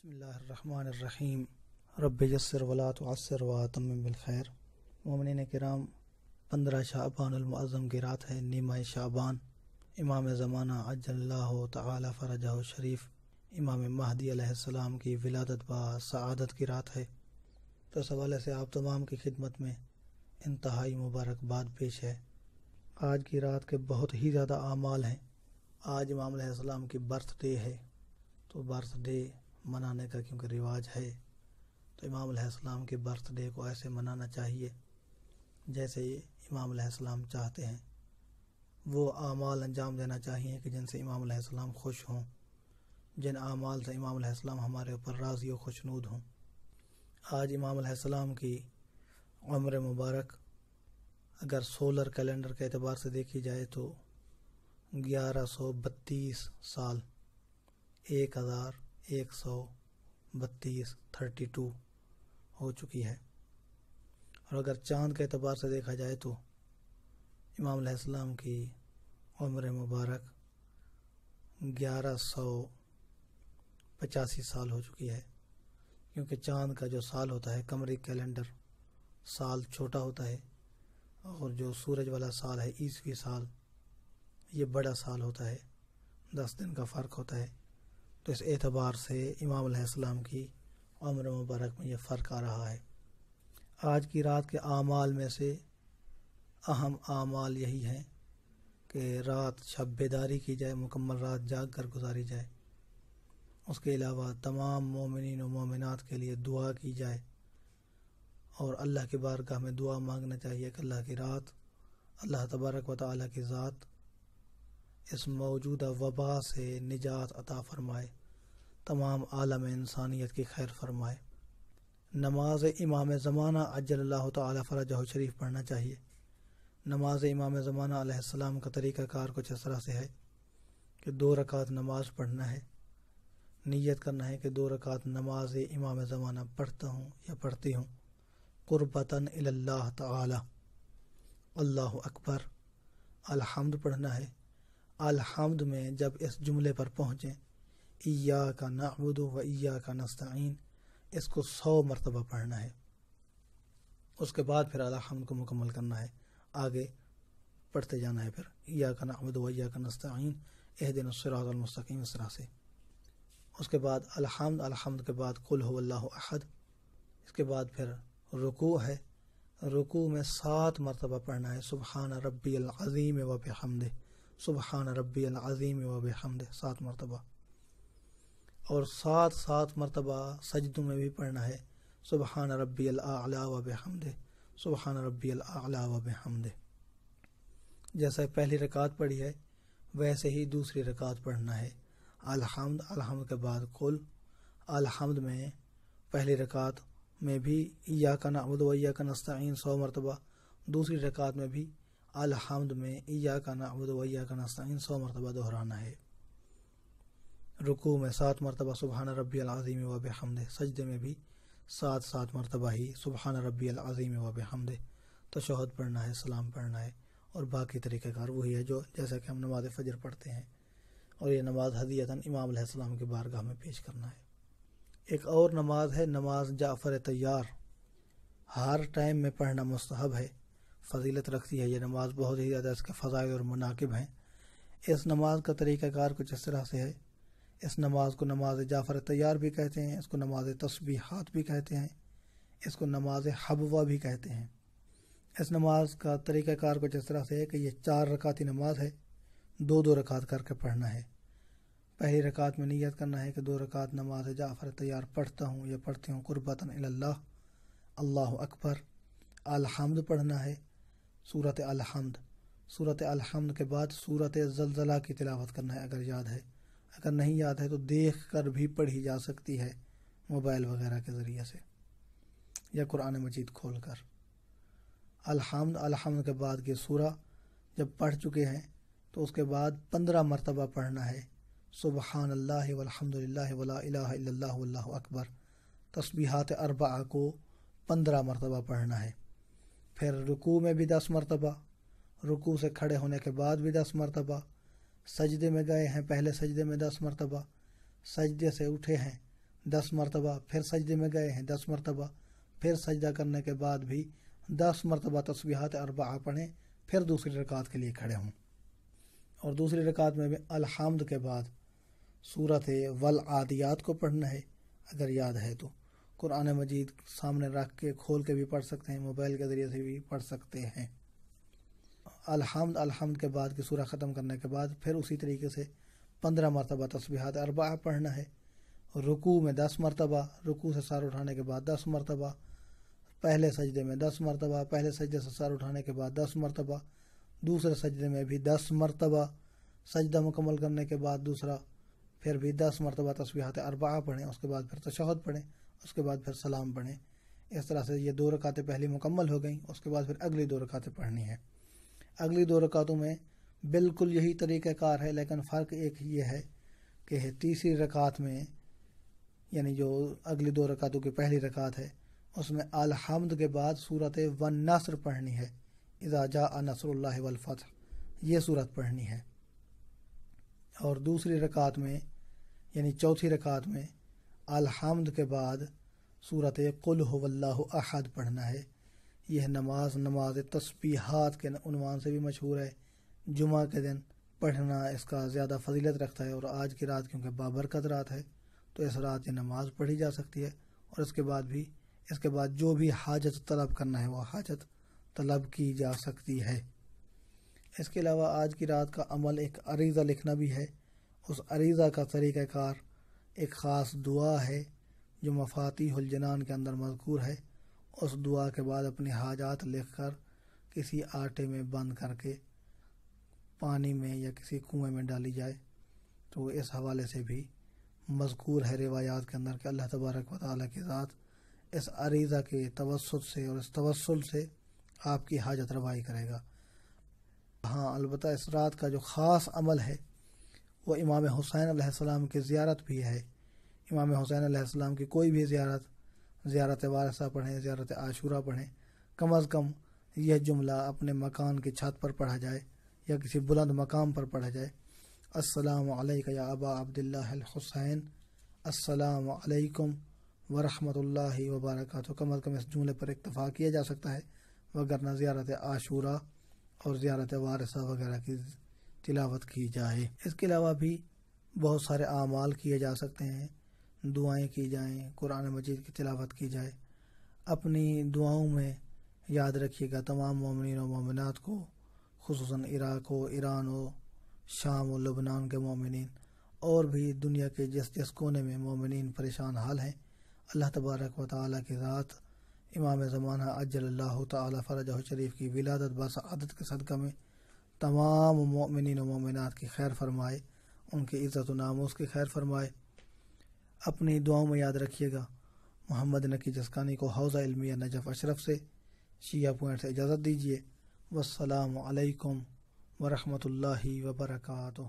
بسم اللہ الرحمن الرحیم رب یسر ولا تعسر واتمم بالخیر۔ مومنین کرام، 15 شعبان المعظم کی رات ہے، نیمہ شعبان، امام زمانہ عجل اللہ تعالی فرجہ شریف امام مہدی علیہ السلام کی ولادت با سعادت کی رات ہے۔ تو اس حوالے سے آپ تمام کی خدمت میں انتہائی مبارکباد پیش ہے۔ آج کی رات کے بہت ہی زیادہ اعمال ہیں۔ آج امام علیہ السلام کی برتھ ڈے ہے، تو برتھ ڈے منانے کا کیونکہ رواج ہے، تو امام علیہ السلام کے برتھ ڈے کو ایسے منانا چاہیے جیسے امام علیہ السلام چاہتے ہیں۔ وہ اعمال انجام دینا چاہیے کہ جن سے امام علیہ السلام خوش ہوں، جن اعمال سے امام علیہ السلام ہمارے اوپر راضی و خوشنود ہوں۔ آج امام علیہ السلام کی عمر مبارک اگر سولر کیلنڈر کے اعتبار سے دیکھی جائے تو 1132 سال، 1132 ہو چکی ہے۔ اور اگر چاند کے اعتبار سے دیکھا جائے تو امام علیہ السلام کی عمر مبارک 1185 سال ہو چکی ہے، کیونکہ چاند کا جو سال ہوتا ہے قمری کیلنڈر سال چھوٹا ہوتا ہے، اور جو سورج والا سال ہے عیسوی سال یہ بڑا سال ہوتا ہے، 10 دن کا فرق ہوتا ہے۔ تو اس اعتبار سے امام علیہ السلام کی عمر مبارک میں یہ فرق آ رہا ہے۔ آج کی رات کے اعمال میں سے اہم اعمال یہی ہیں کہ رات شب بیداری کی جائے، مکمل رات جاگ کر گزاری جائے۔ اس کے علاوہ تمام مومنین و مومنات کے لیے دعا کی جائے، اور اللہ کی بارگاہ میں دعا مانگنا چاہیے کہ اللہ کی رات اللہ تبارک و تعالیٰ کی ذات اس موجودہ وبا سے نجات عطا فرمائے، تمام عالم انسانیت کی خیر فرمائے۔ نماز امام زمانہ عجل اللہ تعالی فرجہ شریف پڑھنا چاہیے۔ نماز امام زمانہ علیہ السلام کا طریقہ کار کچھ اس طرح سے ہے کہ 2 رکعت نماز پڑھنا ہے، نیت کرنا ہے کہ 2 رکعت نماز امام زمانہ پڑھتا ہوں یا پڑھتی ہوں، قربتاً الی اللہ تعالی، اللہ اکبر، الحمد پڑھنا ہے۔ الحمد میں جب اس جملے پر پہنچیں، ایاک نعبد و ایاک نستعین، اس کو 100 مرتبہ پڑھنا ہے۔ اس کے بعد پھر الحمد کو مکمل کرنا ہے، آگے پڑھتے جانا ہے۔ پھر ایاک نعبد و ایاک نستعین اہدنا الصراط المستقیم، اس طرح سے۔ اس کے بعد الحمد کے بعد قل هو اللہ احد۔ اس کے بعد پھر رکوع ہے، رکوع میں 7 مرتبہ پڑھنا ہے، سبحان ربی العظیم و بحمدہ، سبحان ربی العظیم و بحمدہ، 7 مرتبہ۔ اور 7 مرتبہ سجدوں میں بھی پڑھنا ہے، سبحان ربی الاعلی و بحمدہ، سبحان ربی الاعلی و بحمدہ۔ جیسا پہلی رکعت پڑھی ہے ویسے ہی دوسری رکعت پڑھنا ہے۔ الحمد کے بعد قل، الحمد میں پہلی رکعت میں بھی ایاک نعبد و ایاک نستعین 100 مرتبہ، دوسری رکعت میں بھی الحمد میں ایاک نعبد و ایاک نستعین 100 مرتبہ دہرانا ہے۔ رکوع میں 7 مرتبہ سبحان ربی العظیم و بحمدہ، سجدے میں بھی 7 مرتبہ ہی سبحان ربی العظیم و بحمدہ۔ تشہد پڑھنا ہے، سلام پڑھنا ہے، اور باقی طریقہ کار وہی ہے جو جیسا کہ ہم نماز فجر پڑھتے ہیں، اور یہ نماز ہدیۃً امام علیہ السلام کی بارگاہ میں پیش کرنا ہے۔ ایک اور نماز ہے نماز جعفر طیار، ہر ٹائم میں پڑھنا مستحب ہے، فضیلت رکھتی ہے یہ نماز، بہت ہی زیادہ اس کے فضائل اور مناقب ہیں۔ اس نماز کا طریقہ کار کچھ اس طرح سے ہے۔ اس نماز کو نماز جعفر طیار بھی کہتے ہیں، اس کو نماز تسبیحات بھی کہتے ہیں، اس کو نماز حبوہ بھی کہتے ہیں۔ اس نماز کا طریقہ کار کچھ اس طرح سے ہے کہ یہ 4 رکعتی نماز ہے، 2 رکعت کر کے پڑھنا ہے۔ پہلی رکعت میں نیت کرنا ہے کہ 2 رکعت نماز جعفر طیار پڑھتا ہوں یا پڑھتی ہوں، قربتاً الی اللہ، اللہ اکبر۔ الحمد پڑھنا ہے، سورۃ الحمد، سورۃ الحمد کے بعد سورۃ زلزلہ کی تلاوت کرنا ہے اگر یاد ہے، اگر نہیں یاد ہے تو دیکھ کر بھی پڑھی جا سکتی ہے موبائل وغیرہ کے ذریعے سے، یا قرآن مجید کھول کر۔ الحمد کے بعد یہ سورہ جب پڑھ چکے ہیں تو اس کے بعد 15 مرتبہ پڑھنا ہے، سبحان اللہ والحمد للہ ولا الہ الا اللہ واللہ اکبر۔ تسبیحات 4 کو 15 مرتبہ پڑھنا ہے۔ پھر رکوع میں بھی 10 مرتبہ، رکوع سے کھڑے ہونے کے بعد بھی 10 مرتبہ، سجدے میں گئے ہیں پہلے سجدے میں 10 مرتبہ، سجدے سے اٹھے ہیں 10 مرتبہ، پھر سجدے میں گئے ہیں 10 مرتبہ، پھر سجدہ کرنے کے بعد بھی 10 مرتبہ تسبیحات اربعہ پڑھیں، پھر دوسری رکعت کے لیے کھڑے ہوں۔ اور دوسری رکعت میں بھی الحمد کے بعد سورۃ والعادیات کو پڑھنا ہے، اگر یاد ہے تو قرآن مجید سامنے رکھ کے کھول کے بھی پڑھ سکتے ہیں، موبائل کے ذریعے سے بھی پڑھ سکتے ہیں۔ الحمد کے بعد کی سورہ ختم کرنے کے بعد پھر اسی طریقے سے 15 مرتبہ تسبیحات اربعہ پڑھنا ہے۔ رکوع میں 10 مرتبہ، رکوع سے سر اٹھانے کے بعد 10 مرتبہ، پہلے سجدے میں 10 مرتبہ، پہلے سجدے سے سر اٹھانے کے بعد 10 مرتبہ، دوسرے سجدے میں بھی 10 مرتبہ، سجدہ مکمل کرنے کے بعد دوسرا پھر بھی 10 مرتبہ تسبیحات اربعہ پڑھیں، اس کے بعد پھر تشہد پڑھیں، اس کے بعد پھر سلام پڑھیں۔ اس طرح سے یہ 2 رکعتیں پہلی مکمل ہو گئیں، اس کے بعد پھر اگلی 2 رکعتیں پڑھنی ہیں۔ اگلی 2 رکعتوں میں بالکل یہی طریقہ کار ہے، لیکن فرق ایک یہ ہے کہ تیسری رکعت میں، یعنی جو اگلی 2 رکعتوں کی پہلی رکعت ہے، اس میں الحمد کے بعد سورۃ والنصر پڑھنی ہے، اذا جاء نصر اللہ والفتح، یہ سورت پڑھنی ہے۔ اور دوسری رکعت میں یعنی چوتھی رکعت میں الحمد کے بعد سورۃ قل هو اللہ احد پڑھنا ہے۔ یہ نماز تسبیحات کے عنوان سے بھی مشہور ہے، جمعہ کے دن پڑھنا اس کا زیادہ فضیلت رکھتا ہے، اور آج کی رات کیونکہ بابرکت رات ہے تو اس رات یہ نماز پڑھی جا سکتی ہے، اور اس کے بعد جو بھی حاجت طلب کرنا ہے وہ حاجت طلب کی جا سکتی ہے۔ اس کے علاوہ آج کی رات کا عمل ایک عریضہ لکھنا بھی ہے۔ اس عریضہ کا طریقہ کار ایک خاص دعا ہے جو مفاتیح الجنان کے اندر مذکور ہے۔ اس دعا کے بعد اپنی حاجات لکھ کر کسی آٹے میں بند کر کے پانی میں یا کسی کنویں میں ڈالی جائے، تو اس حوالے سے بھی مذکور ہے روایات کے اندر کہ اللہ تبارک و تعالیٰ کی ذات اس عریضہ کے توسط سے اور اس توسل سے آپ کی حاجت روائی کرے گا۔ ہاں، البتہ اس رات کا جو خاص عمل ہے وہ امام حسین علیہ السلام کی زیارت بھی ہے۔ امام حسین علیہ السلام کی کوئی بھی زیارت وارثہ پڑھیں، زیارت عاشورہ پڑھیں، کم از کم یہ جملہ اپنے مکان کی چھت پر پڑھا جائے یا کسی بلند مقام پر پڑھا جائے، السلام علیک یا ابا عبداللہ الحسین، السلام علیکم ورحمۃ اللہ وبرکاتہ، کم از کم اس جملے پر اکتفا کیا جا سکتا ہے، وگرنہ زیارت عاشورہ اور زیارت وارثہ وغیرہ کی تلاوت کی جائے۔ اس کے علاوہ بھی بہت سارے اعمال کیے جا سکتے ہیں، دعائیں کی جائیں، قرآن مجید کی تلاوت کی جائے۔ اپنی دعاؤں میں یاد رکھیے گا تمام مومنین و مومنات کو، خصوصاً عراق و ایران و شام و لبنان کے مومنین، اور بھی دنیا کے جس کونے میں مومنین پریشان حال ہیں، اللہ تبارک و تعالیٰ کی ذات امام زمانہ عجل اللہ تعالیٰ فرجہ شریف کی ولادت بسعادت کے صدقہ میں تمام مومنین و مومنات کی خیر فرمائے، ان کی عزت و ناموس کی خیر فرمائے۔ اپنی دعاؤں میں یاد رکھیے گا محمد نقی جسکانی کو حوزہ علمیہ نجف اشرف سے شیعہ پوائنٹ سے اجازت دیجیے۔ والسلام علیکم ورحمۃ اللہ وبرکاتہ۔